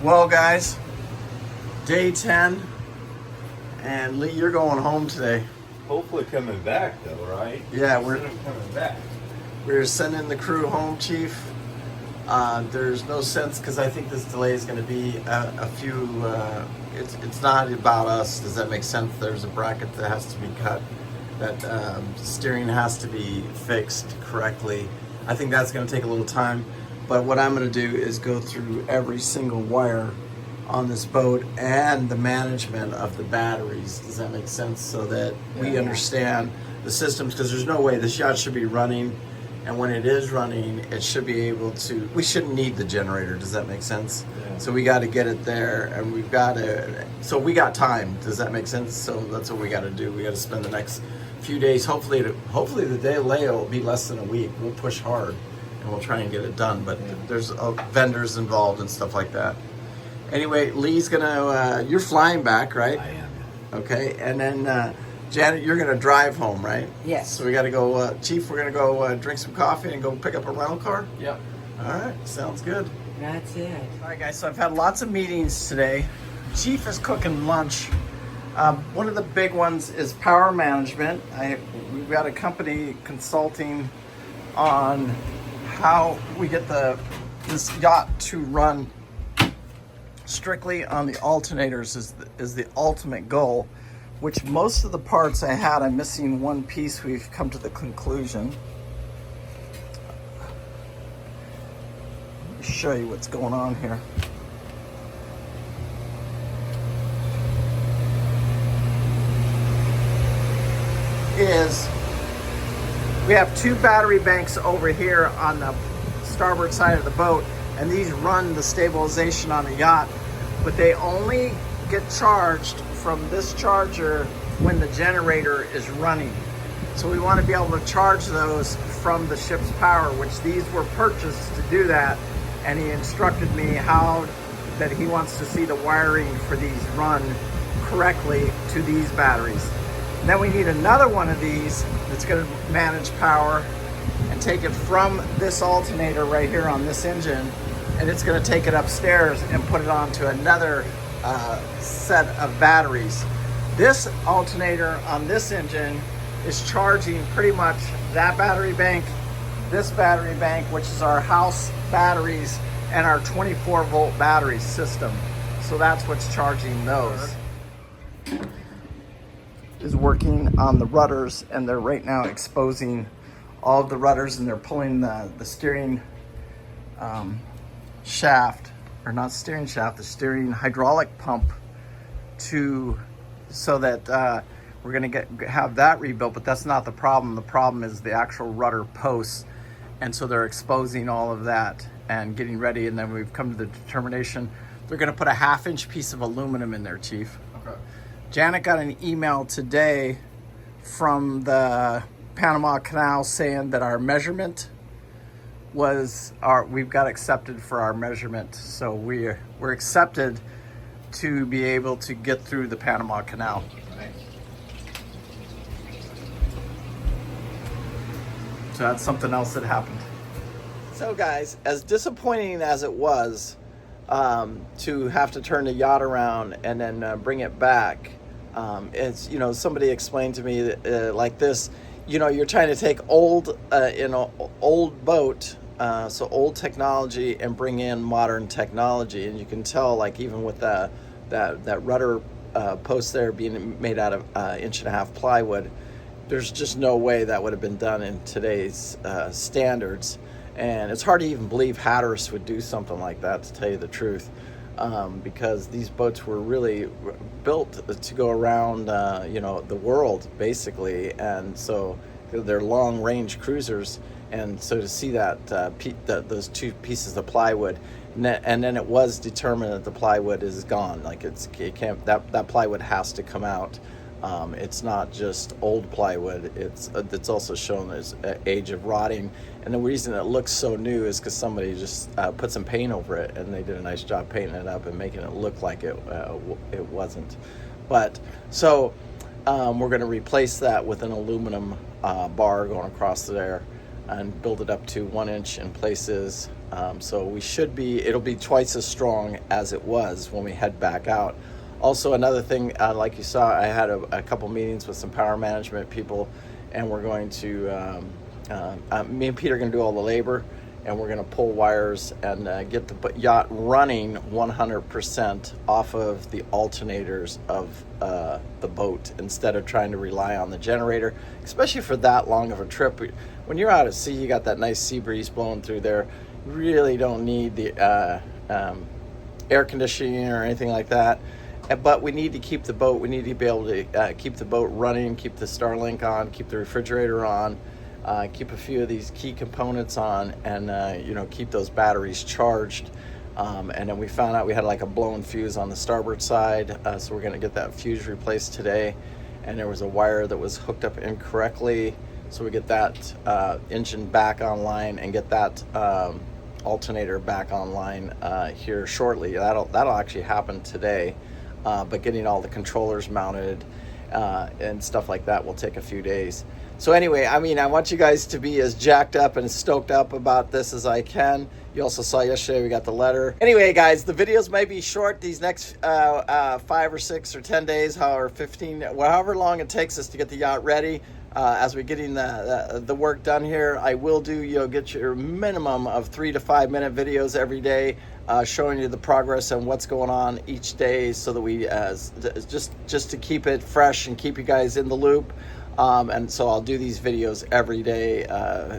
Well, guys, day 10, and Lee, you're going home today. Hopefully coming back though, right? Yeah, we're coming back. We're sending the crew home, Chief. There's no sense because I think this delay is going to be a few. It's not about us. Does that make sense? There's a bracket that has to be cut. That steering has to be fixed correctly. I think that's going to take a little time. But what I'm going to do is go through every single wire on this boat and the management of the batteries. Does that make sense? So that we understand the systems, because there's no way this yacht should be running, and when it is running, it should be able to, we shouldn't need the generator. Does that make sense? Yeah. So we got to get it there, and we've got to, so we got time. Does that make sense? So that's what we got to do. We got to spend the next few days, hopefully the delay will be less than a week. We'll push hard and we'll try and get it done, but there's vendors involved and stuff like that. Anyway, Lee's gonna, you're flying back, right? I am. Okay, and then Janet, you're gonna drive home, right? Yes. So we gotta go, Chief, we're gonna go drink some coffee and go pick up a rental car? Yep. All right, sounds good. That's it. All right, guys, so I've had lots of meetings today. Chief is cooking lunch. One of the big ones is power management. We've got a company consulting on how we get this yacht to run strictly on the alternators is the ultimate goal, which most of the parts I had, I'm missing one piece. We've come to the conclusion. Let me show you what's going on here. Is we have two battery banks over here on the starboard side of the boat, and these run the stabilization on the yacht, but they only get charged from this charger when the generator is running. So we want to be able to charge those from the ship's power, which these were purchased to do that, and he instructed me how that he wants to see the wiring for these run correctly to these batteries. And then we need another one of these that's going to manage power and take it from this alternator right here on this engine, and it's going to take it upstairs and put it onto another set of batteries. This alternator on this engine is charging pretty much that battery bank, this battery bank, which is our house batteries, and our 24-volt battery system. So that's what's charging those. Is working on the rudders, and they're right now exposing all of the rudders, and they're pulling the steering shaft, or not steering shaft, the steering hydraulic pump so that we're going to have that rebuilt. But that's not the problem. The problem is the actual rudder posts, and so they're exposing all of that and getting ready. And then we've come to the determination they're going to put a 1/2-inch piece of aluminum in there, Chief. Okay. Janet got an email today from the Panama Canal saying that our measurement we've got accepted for our measurement. So we're accepted to be able to get through the Panama Canal. So that's something else that happened. So guys, as disappointing as it was to have to turn the yacht around and then bring it back, it's, somebody explained to me that, like this, you're trying to take old boat, so old technology, and bring in modern technology. And you can tell, like, even with that rudder post there being made out of 1.5 inch plywood, there's just no way that would have been done in today's standards. And it's hard to even believe Hatteras would do something like that, to tell you the truth, because these boats were really built to go around, the world, basically. And so they're long-range cruisers. And so to see that, those two pieces of plywood, and then it was determined that the plywood is gone. Like, it can't. That plywood has to come out. It's not just old plywood. It's also shown as age of rotting. And the reason it looks so new is because somebody just put some paint over it, and they did a nice job painting it up and making it look like it wasn't. But so we're going to replace that with an aluminum bar going across there. and build it up to 1 inch in places. So it'll be twice as strong as it was when we head back out. Also, another thing, like you saw, I had a couple meetings with some power management people, and we're going to, me and Peter are going to do all the labor, and we're going to pull wires and get the yacht running 100% off of the alternators of the boat, instead of trying to rely on the generator, especially for that long of a trip. When you're out at sea, you got that nice sea breeze blowing through there. You really don't need the air conditioning or anything like that. But we need to keep the boat. We need to be able to keep the boat running, keep the Starlink on, keep the refrigerator on, keep a few of these key components on, and keep those batteries charged. And then we found out we had like a blown fuse on the starboard side, so we're going to get that fuse replaced today. And there was a wire that was hooked up incorrectly, so we get that engine back online and get that alternator back online here shortly. That'll actually happen today. But getting all the controllers mounted and stuff like that will take a few days. So anyway, I want you guys to be as jacked up and stoked up about this as I can. You also saw yesterday we got the letter. Anyway, guys, the videos might be short these next 5 or 6 or 10 days, however 15, however long it takes us to get the yacht ready. As we're getting the work done here, I will get your minimum of 3 to 5 minute videos every day, showing you the progress and what's going on each day, so that we just to keep it fresh and keep you guys in the loop. And so I'll do these videos every day,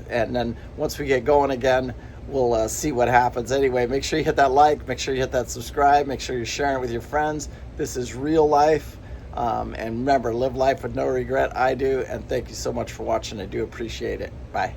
and then once we get going again, we'll see what happens. Anyway, make sure you hit that like, make sure you hit that subscribe, make sure you're sharing it with your friends. This is real life. And remember, live life with no regret. I do. And thank you so much for watching. I do appreciate it. Bye.